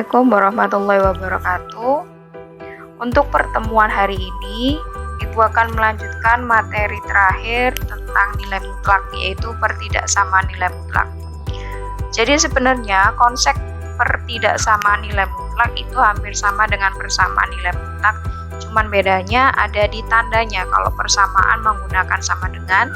Assalamualaikum warahmatullahi wabarakatuh. Untuk pertemuan hari ini, Ibu akan melanjutkan materi terakhir tentang nilai mutlak, yaitu pertidaksamaan nilai mutlak. Jadi sebenarnya konsep pertidaksamaan nilai mutlak itu hampir sama dengan persamaan nilai mutlak, cuman bedanya ada di tandanya. Kalau persamaan menggunakan sama dengan,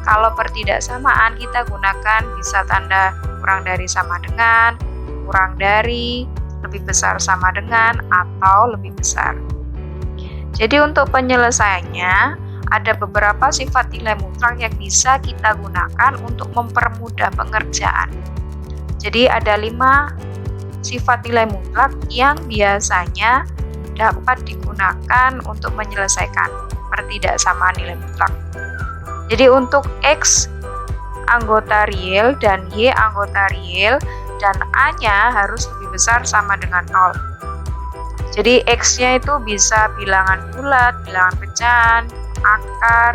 kalau pertidaksamaan kita gunakan bisa tanda kurang dari sama dengan, kurang dari, lebih besar sama dengan, atau lebih besar. Jadi untuk penyelesaiannya ada beberapa sifat nilai mutlak yang bisa kita gunakan untuk mempermudah pengerjaan. Jadi ada 5 sifat nilai mutlak yang biasanya dapat digunakan untuk menyelesaikan pertidaksamaan nilai mutlak. Jadi untuk X anggota real dan Y anggota real dan A-nya harus lebih besar sama dengan 0. Jadi X-nya itu bisa bilangan bulat, bilangan pecahan, akar,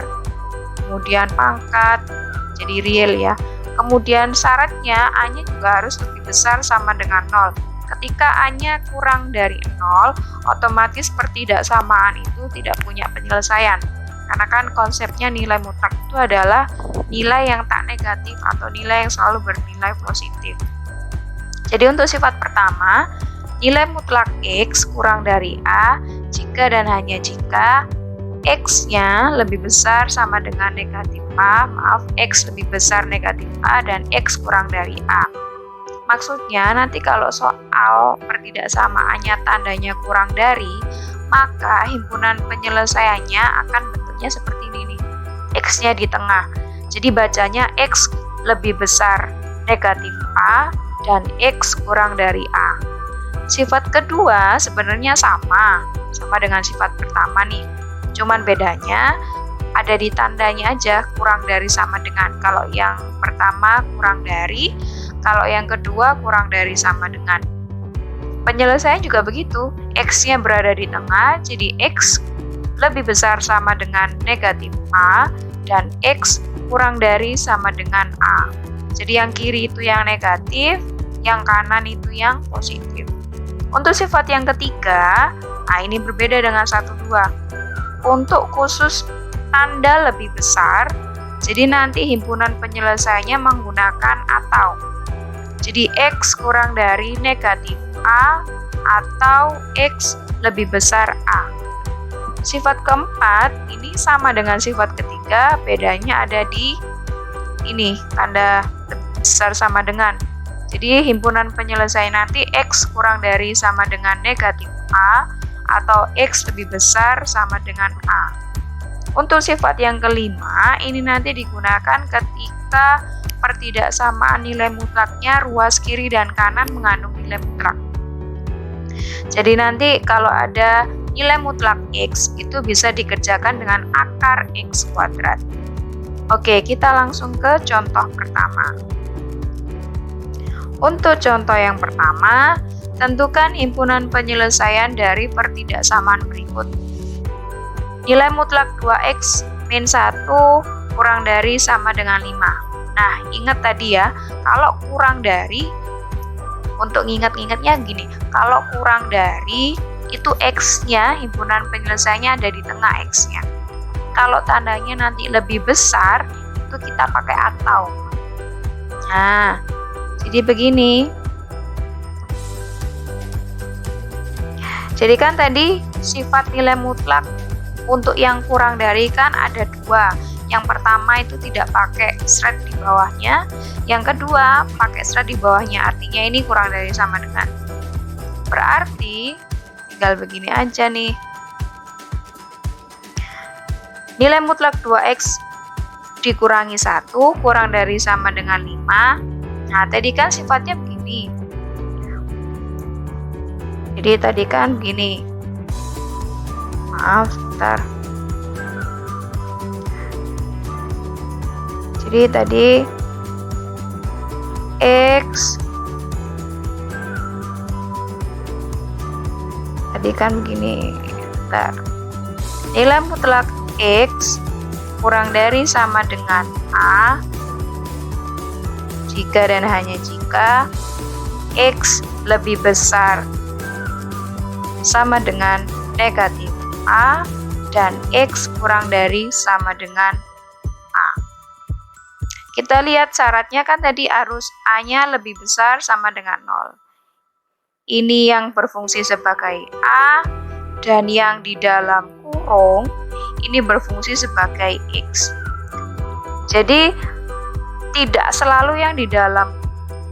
kemudian pangkat, jadi real ya. Kemudian syaratnya A-nya juga harus lebih besar sama dengan 0. Ketika A-nya kurang dari 0, otomatis pertidaksamaan itu tidak punya penyelesaian. Karena kan konsepnya nilai mutlak itu adalah nilai yang tak negatif atau nilai yang selalu bernilai positif. Jadi untuk sifat pertama, nilai mutlak X kurang dari A jika dan hanya jika X-nya lebih besar sama dengan negatif A, X lebih besar negatif A dan X kurang dari A. Maksudnya nanti kalau soal pertidaksamaannya tandanya kurang dari, maka himpunan penyelesaiannya akan bentuknya seperti ini nih. X-nya di tengah. Jadi bacanya X lebih besar negatif A dan X kurang dari A. Sifat kedua sebenarnya sama dengan sifat pertama nih. Cuman bedanya ada di tandanya aja, kurang dari sama dengan. Kalau yang pertama kurang dari, kalau yang kedua kurang dari sama dengan. Penyelesaian juga begitu, X-nya berada di tengah, jadi X lebih besar sama dengan negatif A dan X kurang dari sama dengan A. Jadi yang kiri itu yang negatif, yang kanan itu yang positif. Untuk sifat yang ketiga, ini berbeda dengan 1, 2. Untuk khusus tanda lebih besar, jadi nanti himpunan penyelesaiannya menggunakan atau. Jadi X kurang dari negatif A atau X lebih besar A. Sifat keempat ini sama dengan sifat ketiga, bedanya ada di ini, tanda besar sama dengan. Jadi himpunan penyelesaian nanti X kurang dari sama dengan negatif A atau X lebih besar sama dengan A. Untuk sifat yang kelima, ini nanti digunakan ketika pertidaksamaan nilai mutlaknya ruas kiri dan kanan mengandung nilai mutlak. Jadi nanti kalau ada nilai mutlak X itu bisa dikerjakan dengan akar X kuadrat. Oke, kita langsung ke contoh pertama. Untuk contoh yang pertama, tentukan himpunan penyelesaian dari pertidaksamaan berikut. Nilai mutlak 2X min 1 kurang dari sama dengan 5. Nah, ingat tadi ya, kalau kurang dari, untuk ngingat-ngingatnya gini, kalau kurang dari, itu X-nya, himpunan penyelesaiannya ada di tengah X-nya. Kalau tandanya nanti lebih besar, itu kita pakai atau. Nah, jadi begini. Jadi kan tadi sifat nilai mutlak untuk yang kurang dari kan ada 2. Yang pertama itu tidak pakai seret di bawahnya. Yang kedua pakai seret di bawahnya. Artinya ini kurang dari sama dengan. Berarti tinggal begini aja nih. Nilai mutlak 2X dikurangi 1 kurang dari sama dengan 5. Nah, tadi kan sifatnya begini. Jadi tadi kan begini. Maaf, bentar. Jadi tadi X tadi kan begini. Bentar. Nilai mutlak X kurang dari sama dengan A jika dan hanya jika X lebih besar sama dengan negatif A dan X kurang dari sama dengan A. Kita lihat syaratnya kan tadi arus A-nya lebih besar sama dengan 0. Ini yang berfungsi sebagai A dan yang di dalam kurung ini berfungsi sebagai X. Jadi tidak selalu yang di dalam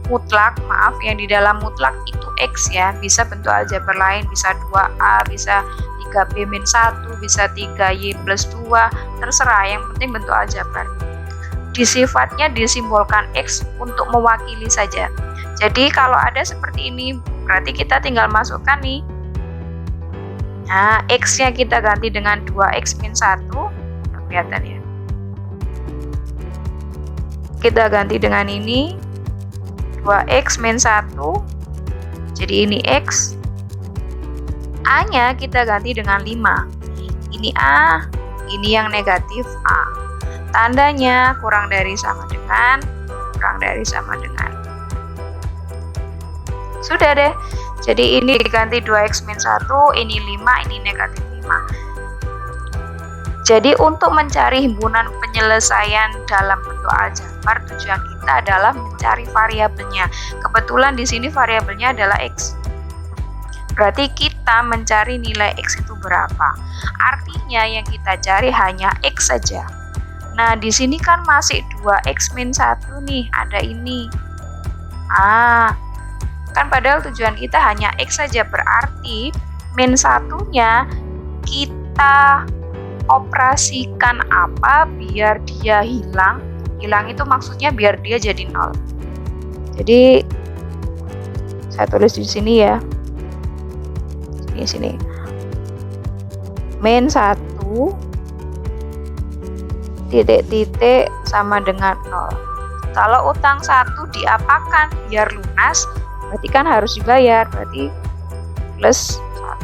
mutlak, yang di dalam mutlak itu X ya, bisa bentuk aljabar lain, bisa 2A, bisa 3B-1, bisa 3Y plus 2, terserah, yang penting bentuk aljabar. Di sifatnya disimbolkan X untuk mewakili saja. Jadi kalau ada seperti ini, berarti kita tinggal masukkan nih. Nah, X-nya kita ganti dengan 2X min 1, kelihatan ya. Kita ganti dengan ini, 2X min 1, jadi ini X. A-nya kita ganti dengan 5. Ini A, ini yang negatif A. Tandanya kurang dari sama dengan, kurang dari sama dengan. Sudah deh. Jadi ini diganti 2X min 1, ini 5, ini negatif 5. Jadi untuk mencari himpunan penyelesaian dalam bentuk aljabar, tujuan kita adalah mencari variabelnya. Kebetulan di sini variabelnya adalah X. Berarti kita mencari nilai X itu berapa. Artinya yang kita cari hanya X saja. Nah, di sini kan masih 2X min 1 nih, ada ini. Kan padahal tujuan kita hanya X saja, berarti min 1-nya kita operasikan apa biar dia hilang. Hilang itu maksudnya biar dia jadi 0. Jadi saya tulis di sini ya. Sini. Min 1 titik-titik sama dengan 0. Kalau utang 1 diapakan biar lunas, berarti kan harus dibayar, berarti plus 1.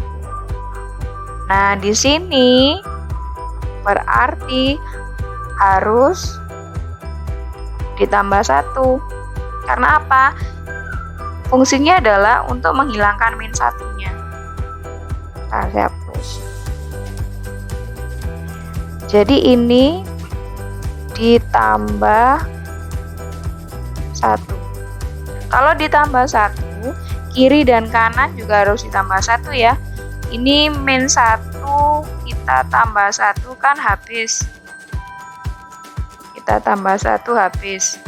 Nah, di sini berarti harus ditambah 1. Karena apa? Fungsinya adalah untuk menghilangkan min 1-nya. Nah, saya hapus. Jadi ini ditambah 1. Kalau ditambah 1, kiri dan kanan juga harus ditambah 1 ya. Ini min 1 kita tambah 1 kan habis. Kita tambah 1 habis.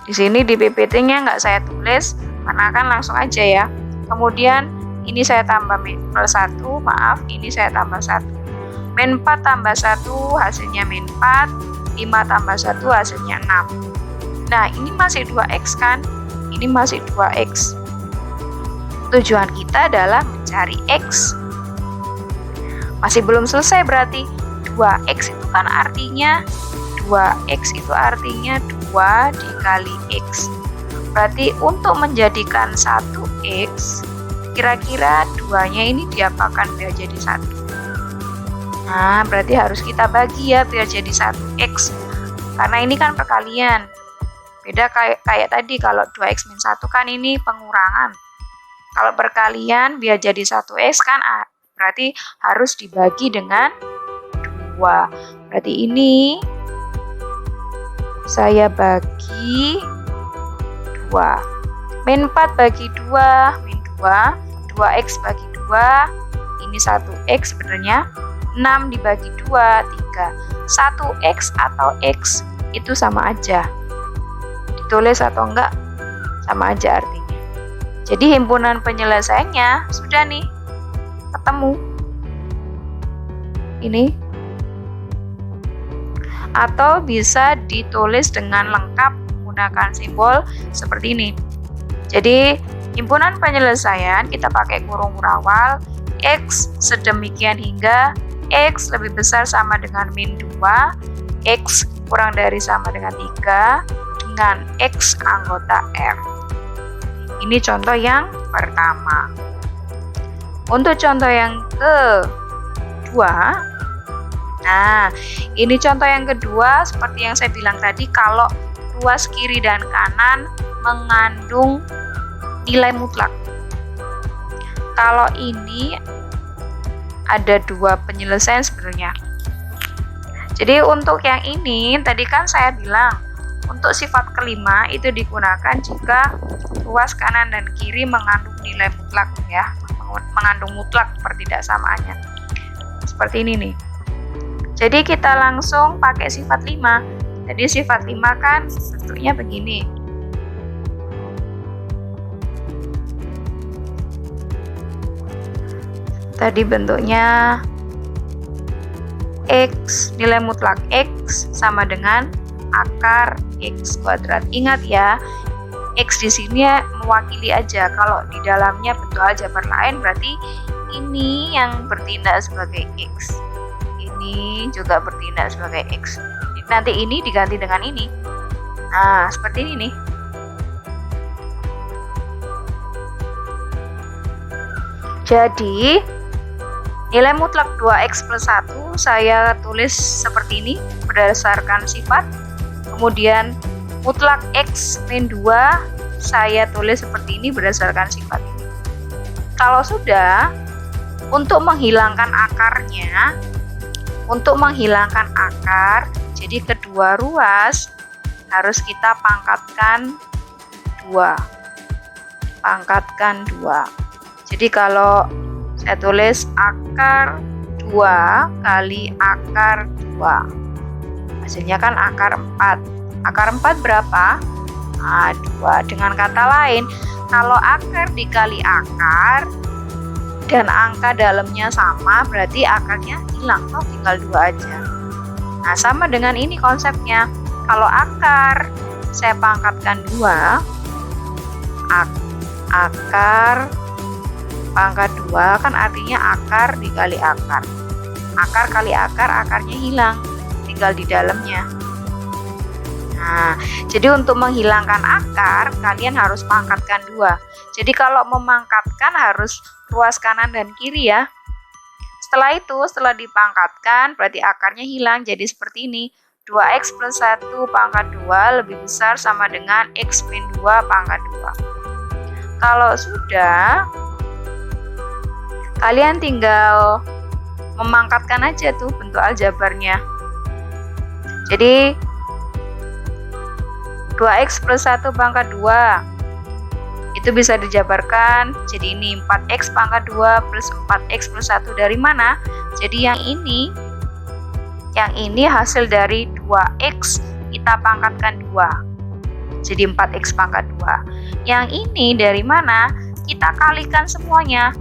Di sini di PPT-nya nggak saya tulis, karena kan langsung aja ya. Kemudian ini saya tambah min plus 1, ini saya tambah 1. Min 4 tambah 1 hasilnya min 4, 5 tambah 1 hasilnya 6. Nah, ini masih 2X kan? Ini masih 2X. Tujuan kita adalah mencari X. Masih belum selesai berarti. 2X itu kan artinya 2X itu artinya 2 dikali X. Berarti untuk menjadikan 1X, kira-kira 2-nya ini diapakan biar jadi 1? Nah, berarti harus kita bagi ya biar jadi 1X. Karena ini kan perkalian. Beda kayak tadi, kalau 2X min 1 kan ini pengurangan. Kalau perkalian biar jadi 1X kan berarti harus dibagi dengan 2. Berarti ini saya bagi 2. Min 4 bagi 2, min 2. 2X bagi 2, ini 1X sebenarnya. 6 dibagi 2, 3. 1X atau X itu sama aja. Ditulis atau enggak, sama aja artinya. Jadi himpunan penyelesaiannya sudah nih, ketemu. Ini. Atau bisa ditulis dengan lengkap menggunakan simbol seperti ini. Jadi himpunan penyelesaian kita pakai kurung murawal, X sedemikian hingga X lebih besar sama dengan min 2, X kurang dari sama dengan 3, dengan X anggota R. Ini contoh yang pertama. Untuk contoh yang kedua, nah ini contoh yang kedua seperti yang saya bilang tadi, kalau ruas kiri dan kanan mengandung nilai mutlak. Kalau ini ada dua penyelesaian sebenarnya. Jadi untuk yang ini tadi kan saya bilang untuk sifat kelima itu digunakan jika ruas kanan dan kiri mengandung nilai mutlak ya, mengandung mutlak pertidaksamaannya. Seperti ini nih. Jadi kita langsung pakai sifat 5. Jadi sifat 5 kan bentuknya begini. Tadi bentuknya X, nilai mutlak X sama dengan akar X kuadrat. Ingat ya, X di sini mewakili aja. Kalau di dalamnya bentuk aljabar lain berarti ini yang bertindak sebagai X. Ini juga bertindak sebagai X. Nanti ini diganti dengan ini. Nah, seperti ini nih. Jadi nilai mutlak 2x plus 1 saya tulis seperti ini berdasarkan sifat. Kemudian mutlak x min 2 saya tulis seperti ini berdasarkan sifat. Kalau sudah, untuk menghilangkan akarnya, jadi kedua ruas harus kita pangkatkan 2. Jadi kalau saya tulis akar 2 kali akar 2. Hasilnya kan akar 4. Akar 4 berapa? 2. Dengan kata lain, kalau akar dikali akar dan angka dalamnya sama, berarti akarnya hilang, toh tinggal 2 aja. Nah, sama dengan ini konsepnya. Kalau akar saya pangkatkan 2, akar pangkat 2 kan artinya akar dikali akar. Akar kali akar, akarnya hilang, tinggal di dalamnya. Nah, jadi untuk menghilangkan akar, kalian harus pangkatkan 2. Jadi kalau memangkatkan harus ruas kanan dan kiri ya. Setelah itu, setelah dipangkatkan, berarti akarnya hilang. Jadi seperti ini, 2x plus 1 pangkat 2 lebih besar sama dengan x min 2 pangkat 2. Kalau sudah, kalian tinggal memangkatkan aja tuh bentuk aljabarnya. Jadi 2x plus 1 pangkat 2 itu bisa dijabarkan jadi ini 4x pangkat 2 plus 4x plus 1 dari mana? Jadi yang ini hasil dari 2x kita pangkatkan 2. Jadi 4x pangkat 2. Yang ini dari mana? Kita kalikan semuanya.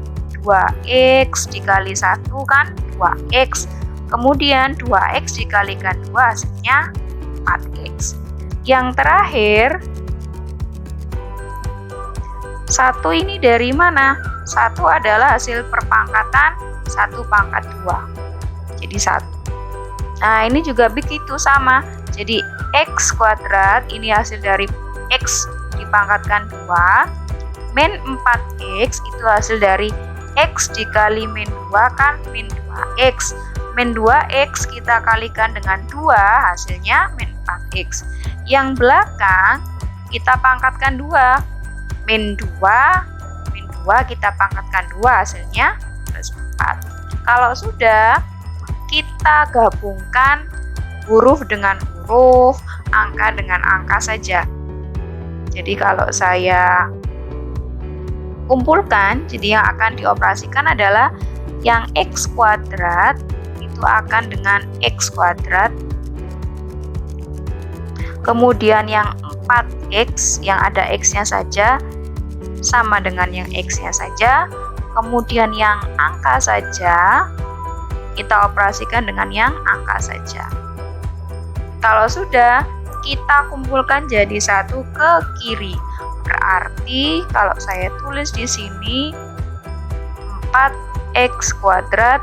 2x dikali 1 kan 2x. Kemudian 2x dikalikan 2 hasilnya 4x. Yang terakhir 1 ini dari mana? 1 adalah hasil perpangkatan 1 pangkat 2. Jadi 1. Nah, ini juga begitu sama. Jadi x kuadrat ini hasil dari x dipangkatkan 2 min 4x itu hasil dari x dikali min 2 kan min 2x. Min 2x kita kalikan dengan 2 hasilnya min 4x. Yang belakang kita pangkatkan 2. Min 2 kita pangkatkan 2 hasilnya plus 4. Kalau sudah, kita gabungkan huruf dengan huruf, angka dengan angka saja. Jadi kalau saya kumpulkan, jadi yang akan dioperasikan adalah yang x kuadrat itu akan dengan x kuadrat. Kemudian yang 4x yang ada x-nya saja sama dengan yang x-nya saja. Kemudian yang angka saja kita operasikan dengan yang angka saja. Kalau sudah, kita kumpulkan jadi satu ke kiri. Berarti kalau saya tulis di sini 4x kuadrat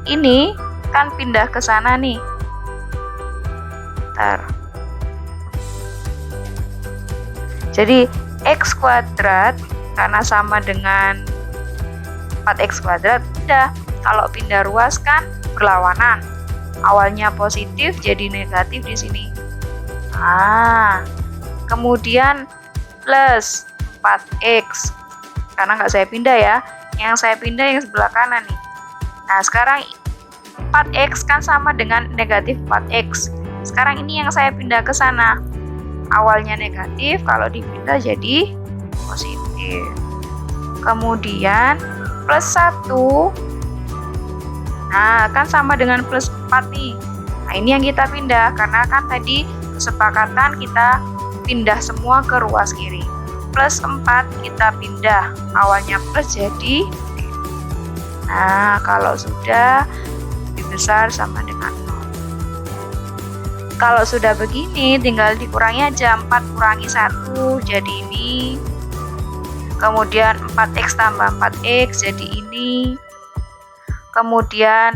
ini kan pindah ke sana nih. Jadi x kuadrat karena sama dengan 4x kuadrat, udah kalau pindah ruas kan berlawanan. Awalnya positif jadi negatif di sini. Kemudian plus 4x karena nggak saya pindah ya. Yang saya pindah yang sebelah kanan nih. Nah, sekarang 4x kan sama dengan negatif 4x. Sekarang ini yang saya pindah ke sana. Awalnya negatif, kalau dipindah jadi positif. Kemudian plus 1. Nah, kan sama dengan plus 4 nih. Nah, ini yang kita pindah, karena kan tadi kesepakatan kita pindah semua ke ruas kiri. Plus 4 kita pindah, awalnya plus jadi. Nah, kalau sudah lebih besar sama dengan 0. Kalau sudah begini, tinggal dikurangi aja. 4 kurangi 1, jadi ini. Kemudian 4x tambah 4x, jadi ini. Kemudian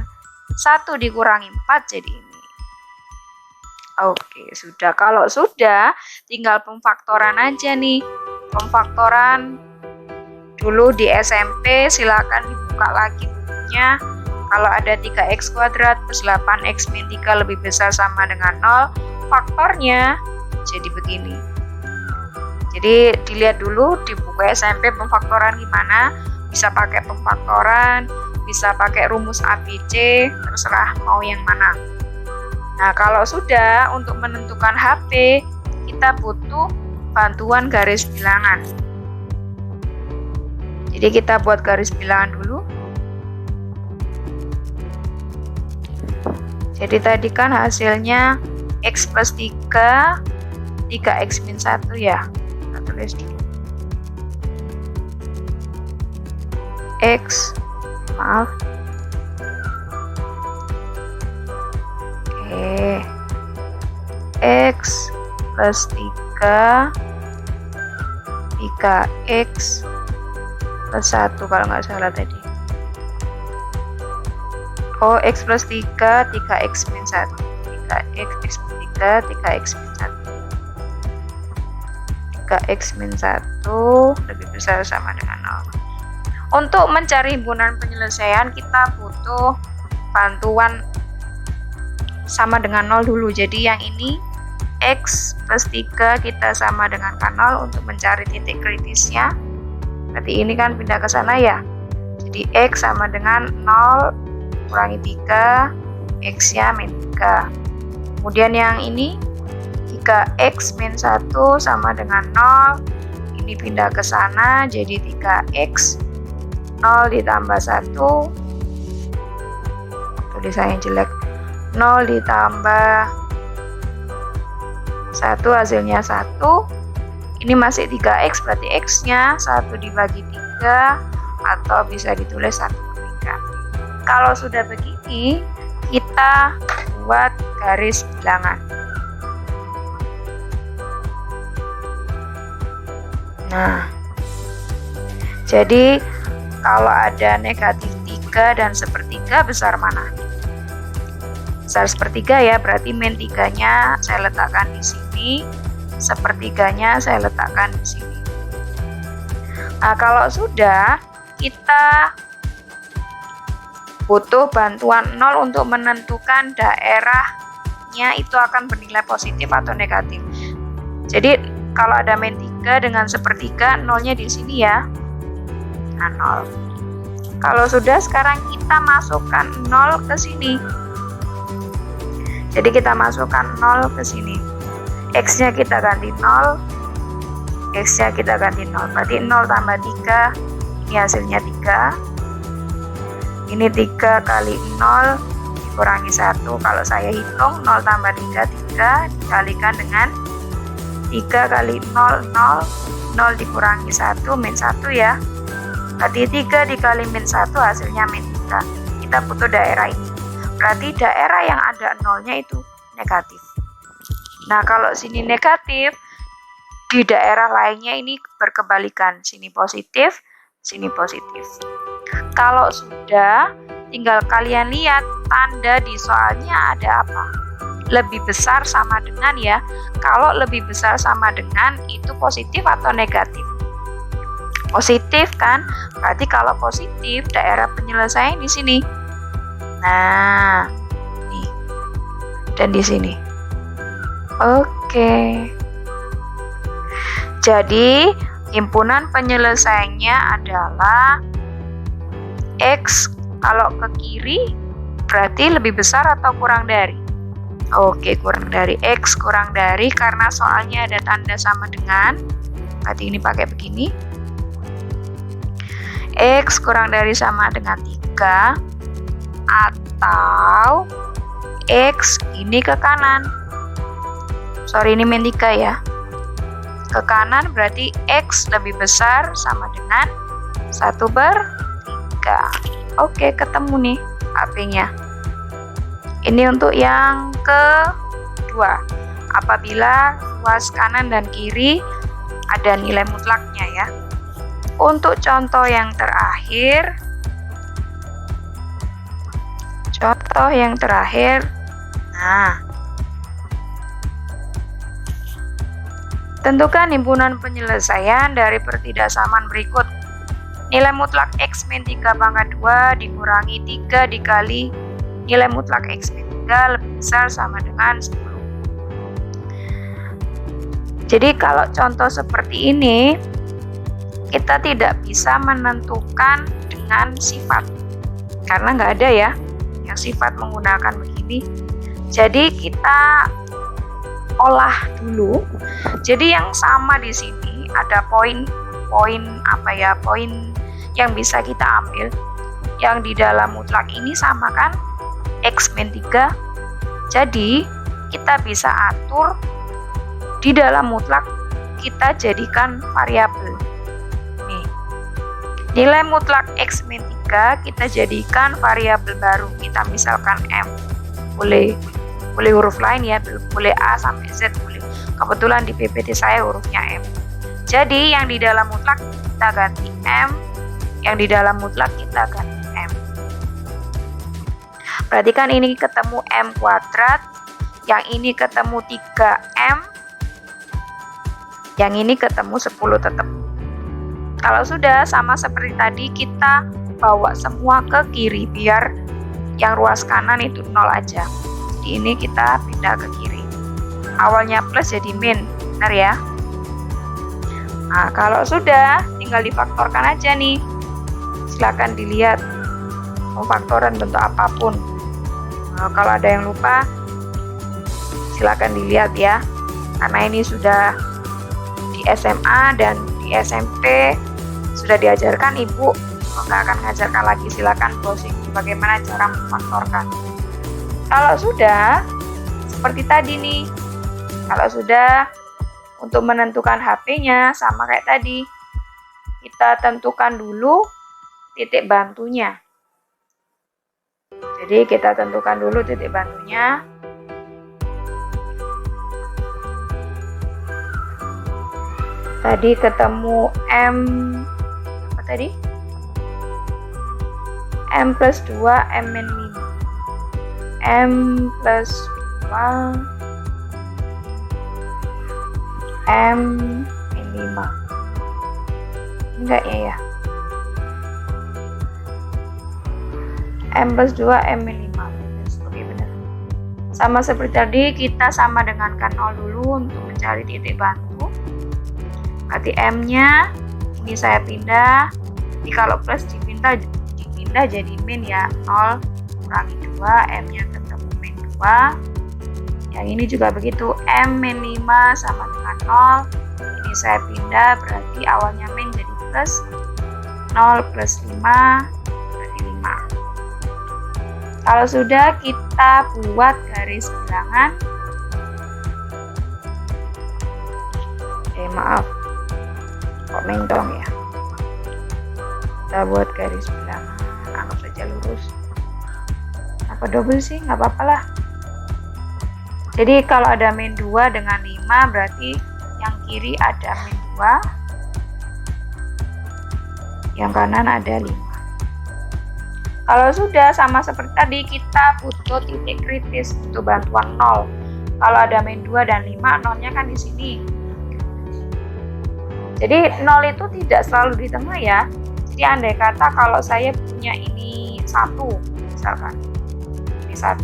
1 dikurangi 4, jadi ini. Oke, sudah. Kalau sudah, tinggal pemfaktoran aja nih. Pemfaktoran dulu di SMP, silakan dibuka lagi bukunya. Kalau ada 3x kuadrat plus 8x min 3 lebih besar sama dengan 0, faktornya jadi begini. Jadi dilihat dulu di buku SMP pemfaktoran gimana, bisa pakai pemfaktoran, bisa pakai rumus ABC, terserah mau yang mana. Nah, kalau sudah, untuk menentukan HP, kita butuh bantuan garis bilangan. Jadi kita buat garis bilangan dulu. Jadi tadi kan hasilnya x plus 3, 3x min 1 ya. Kita tulis dulu. X plus 3, 3x plus 1 kalau nggak salah tadi. Oh, x plus 3, 3x min 1. 3x plus 3, 3x min 1. 3x min 1 lebih besar sama dengan 0. Untuk mencari himpunan penyelesaian, kita butuh bantuan sama dengan 0 dulu. Jadi yang ini x plus 3 kita sama dengan 0 untuk mencari titik kritisnya. Berarti ini kan pindah ke sana ya. Jadi x sama dengan 0 kurangi 3, x-nya min 3. Kemudian yang ini 3x min 1 sama dengan 0. Ini pindah ke sana jadi 3x 0 ditambah 1. Tulisannya jelek. 0 ditambah 1 hasilnya 1. Ini masih 3x, berarti x-nya 1 dibagi 3 atau bisa ditulis 1 per 3. Kalau sudah begini, kita buat garis bilangan. Nah, jadi kalau ada negatif 3 dan sepertiga, besar mana? Besar sepertiga ya, berarti min 3-nya saya letakkan di sini, sepertiganya saya letakkan di sini. Nah, kalau sudah, kita butuh bantuan 0 untuk menentukan daerahnya itu akan bernilai positif atau negatif. Jadi kalau ada min 3 dengan sepertiga, 0-nya di sini ya. Nah, 0. Kalau sudah, sekarang kita masukkan 0 ke sini. Jadi kita masukkan 0 ke sini. X-nya kita ganti 0. X-nya kita ganti 0. Berarti 0 tambah 3, ini hasilnya 3. Ini 3 kali 0 dikurangi 1. Kalau saya hitung, 0 tambah 3, 3 dikalikan dengan 3 kali 0, 0. 0 dikurangi 1, min 1 ya. Berarti 3 dikali min 1 hasilnya min 3. Kita butuh daerah ini. Berarti daerah yang ada 0-nya itu negatif. Nah, kalau sini negatif, di daerah lainnya ini berkebalikan. Sini positif, sini positif. Kalau sudah, tinggal kalian lihat tanda di soalnya ada apa. Lebih besar sama dengan ya. Kalau lebih besar sama dengan, itu positif atau negatif? Positif kan? Berarti kalau positif, daerah penyelesaian di sini. Nah, nih. Dan di sini. Oke. Jadi, himpunan penyelesaiannya adalah X kalau ke kiri berarti lebih besar atau kurang dari? Oke, kurang dari. X kurang dari karena soalnya ada tanda sama dengan. Berarti ini pakai begini. X kurang dari sama dengan 3 atau X ini ke kanan. Sorry, ini min 3 ya. Ke kanan berarti X lebih besar sama dengan 1/3. Oke, ketemu nih HP-nya. Ini untuk yang kedua. Apabila ruas kanan dan kiri ada nilai mutlaknya ya. Untuk contoh yang terakhir. Nah, tentukan himpunan penyelesaian dari pertidaksamaan berikut. Nilai mutlak X min 3 pangkat 2 dikurangi 3 dikali nilai mutlak X min 3 lebih besar sama dengan 10. Jadi kalau contoh seperti ini, kita tidak bisa menentukan dengan sifat. Karena nggak ada ya yang sifat menggunakan begini. Jadi kita olah dulu. Jadi yang sama di sini ada poin yang bisa kita ambil. Yang di dalam mutlak ini sama kan X min 3. Jadi kita bisa atur di dalam mutlak, kita jadikan variabel. Nih, nilai mutlak X min 3 kita jadikan variabel baru. Kita misalkan M. Boleh huruf lain ya, boleh A sampai Z boleh. Kebetulan di PPT saya hurufnya M. Jadi yang di dalam mutlak kita ganti M, yang di dalam mutlak kita ganti M. Perhatikan ini ketemu M kuadrat, yang ini ketemu 3M, yang ini ketemu 10 tetap. Kalau sudah sama seperti tadi, kita bawa semua ke kiri biar yang ruas kanan itu 0 aja. Jadi ini kita pindah ke kiri. Awalnya plus jadi min, benar ya? Nah, kalau sudah, tinggal difaktorkan aja nih. Silakan dilihat mau faktoran bentuk apapun. Nah, kalau ada yang lupa, silakan dilihat ya. Karena ini sudah di SMA dan di SMP sudah diajarkan, Ibu nggak akan mengajarkan lagi. Silakan browsing bagaimana cara memfaktorkan. Kalau sudah, seperti tadi nih. Kalau sudah, untuk menentukan HP-nya sama kayak tadi. Kita tentukan dulu titik bantunya. Jadi kita tentukan dulu titik bantunya. Tadi ketemu M apa tadi? M plus 2 M min 5. M plus 2 M min 5. Enggak ya? M plus 2 M min 5. Oke, benar. Sama seperti tadi, kita sama dengankan 0 dulu untuk mencari titik bantu. Berarti M-nya ini saya pindah. Jadi kalau plus dipindah jadi min ya. 0 kurangi 2, M-nya ketemu min 2. Yang ini juga begitu, M min 5 sama dengan 0. Ini saya pindah, berarti awalnya min jadi plus. 0 plus 5 berarti 5. Kalau sudah, kita buat garis bilangan. Maaf, kok mentong ya. Kita buat garis bilangan, anggap saja lurus. Apa double sih? Nggak apa-apa lah. Jadi kalau ada min 2 dengan 5, berarti yang kiri ada min 2, yang kanan ada 5. Kalau sudah, sama seperti tadi, kita butuh titik kritis, butuh bantuan 0. Kalau ada min 2 dan 5, 0-nya kan di sini. Jadi 0 itu tidak selalu di tengah ya. Jadi andai kata kalau saya punya ini 1, misalkan. Ini 1.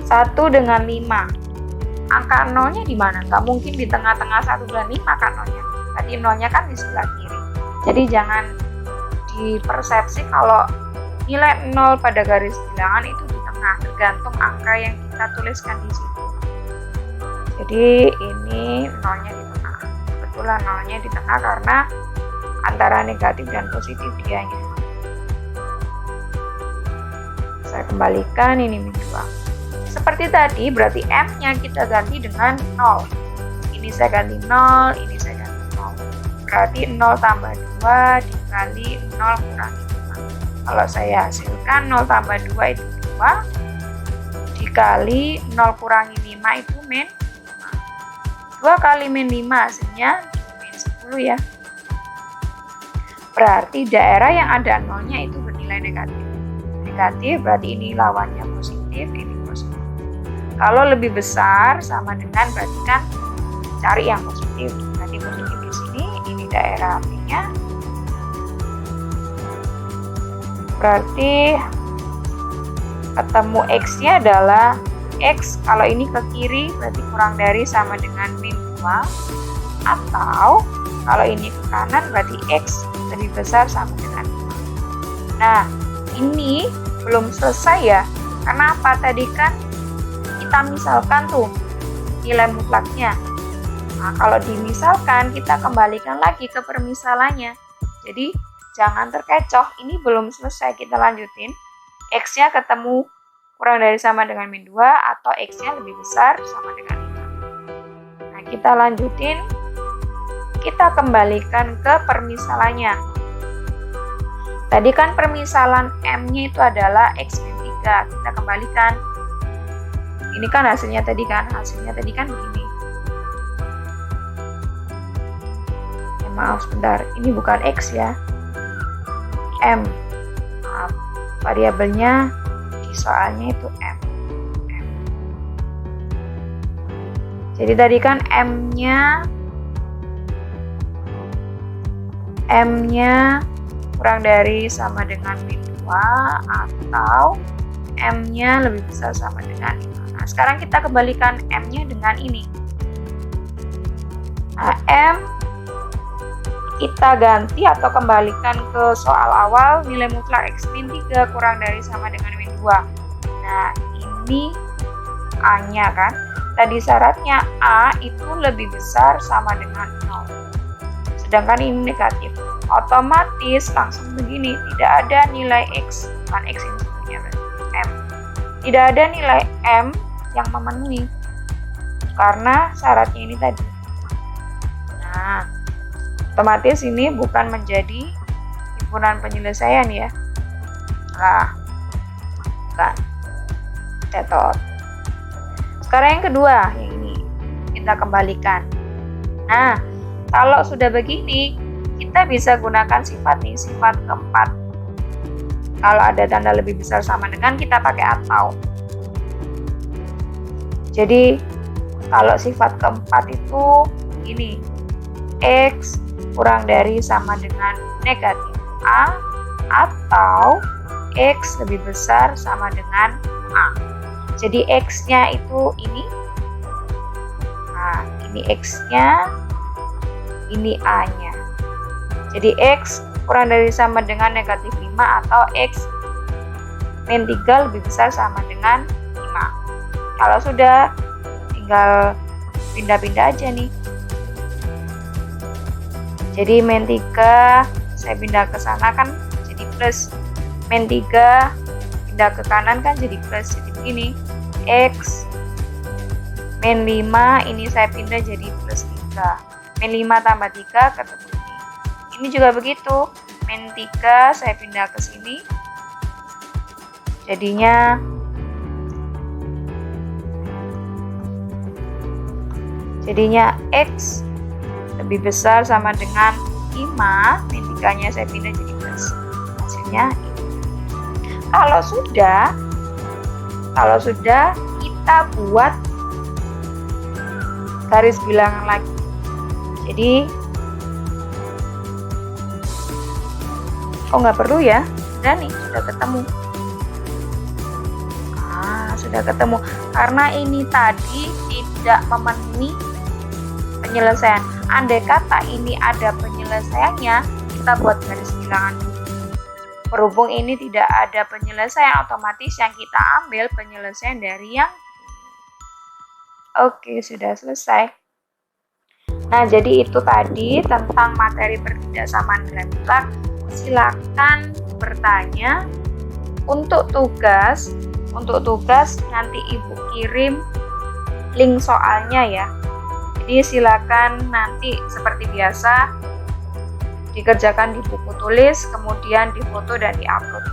1 dengan 5. Angka 0-nya di mana? Nggak mungkin di tengah-tengah 1 dan 5 kan 0-nya. Tadi 0-nya kan di sebelah kiri. Jadi jangan di persepsi kalau nilai 0 pada garis bilangan itu di tengah, tergantung angka yang kita tuliskan di situ. Jadi ini nolnya di tengah. Kebetulan nolnya di tengah karena antara negatif dan positif dianya. Saya kembalikan ini min 2. Seperti tadi berarti M-nya kita ganti dengan 0. Ini saya ganti 0, ini saya ganti 0. Berarti 0 tambah 2 dikali 0 kurangi 5. Kalau saya hasilkan 0 tambah 2 itu 2 dikali 0 kurangi 5 itu min 5. 2 kali min 5 hasilnya min 10 ya. Berarti daerah yang ada nolnya itu bernilai negatif. Negatif berarti ini lawannya positif, ini positif. Kalau lebih besar sama dengan berarti kan cari yang positif. Berarti positif di sini, ini daerah apinya. Berarti ketemu X-nya adalah X, kalau ini ke kiri berarti kurang dari sama dengan min 2, atau kalau ini ke kanan berarti X lebih besar sama dengan 5. Nah, ini belum selesai ya. Karena apa? Tadi kan kita misalkan tuh nilai mutlaknya. Nah, kalau dimisalkan kita kembalikan lagi ke permisalannya. Jadi jangan terkecoh, ini belum selesai, kita lanjutin. X-nya ketemu kurang dari sama dengan min 2 atau X-nya lebih besar sama dengan 5. Nah, kita lanjutin. Kita kembalikan ke permisalannya. Tadi kan permisalan M-nya itu adalah X min 3. Kita kembalikan. Ini kan hasilnya tadi kan begini. Ya, maaf sebentar, ini bukan X ya. M. Maaf, variabelnya di soalnya itu M. Jadi tadi kan M-nya kurang dari sama dengan min 2 atau M-nya lebih besar sama dengan 5. Nah, sekarang kita kembalikan M-nya dengan ini. Nah, M kita ganti atau kembalikan ke soal awal, nilai mutlak X min 3 kurang dari sama dengan min 2. Nah, ini A-nya kan. Tadi syaratnya A itu lebih besar sama dengan 0. Sedangkan ini negatif. Otomatis langsung begini, tidak ada nilai X, bukan X ini sebenarnya M. Tidak ada nilai M yang memenuhi. Karena syaratnya ini tadi. Nah, otomatis ini bukan menjadi himpunan penyelesaian ya. Nah, bukan. Tetot. Sekarang yang kedua, yang ini kita kembalikan. Nah, kalau sudah begini, kita bisa gunakan sifat nih, sifat keempat. Kalau ada tanda lebih besar sama dengan, kita pakai atau. Jadi, kalau sifat keempat itu ini, X kurang dari sama dengan negatif A atau X lebih besar sama dengan A. Jadi X-nya itu ini. Nah, ini X-nya, ini A-nya. Jadi X kurang dari sama dengan negatif 5 atau X min 3 lebih besar sama dengan 5. Kalau sudah, tinggal pindah-pindah aja nih. Jadi min 3 saya pindah ke sana kan jadi plus. Min 3 pindah ke kanan kan jadi plus. Jadi begini, X min 5 ini saya pindah jadi plus 3. Min 5 tambah 3 ketemu ini. Ini juga begitu. Min 3 saya pindah ke sini. Jadinya X lebih besar sama dengan 5. Min 3-nya saya pindah jadi plus. Hasilnya ini. Kalau sudah kita buat garis bilangan lagi. Jadi nggak perlu ya, sudah nih, sudah ketemu. Sudah ketemu. Karena ini tadi tidak memenuhi penyelesaian. Andai kata ini ada penyelesaiannya, kita buat garis bilangan dulu. Berhubung ini tidak ada penyelesaian, otomatis yang kita ambil penyelesaian dari yang oke, sudah selesai. Nah, jadi itu tadi tentang materi pertidaksamaan nilai mutlak. Silakan bertanya. Untuk tugas nanti Ibu kirim link soalnya ya. Jadi silakan nanti seperti biasa dikerjakan di buku tulis, kemudian difoto dan diupload.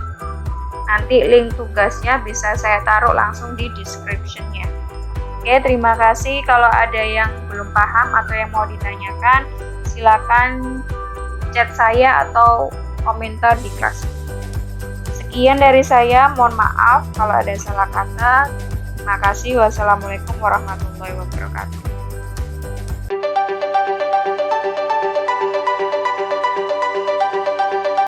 Nanti link tugasnya bisa saya taruh langsung di description-nya. Oke, terima kasih. Kalau ada yang belum paham atau yang mau ditanyakan, silakan chat saya atau komentar di kelas. Sekian dari saya, mohon maaf kalau ada salah kata. Terima kasih. Wassalamualaikum warahmatullahi wabarakatuh.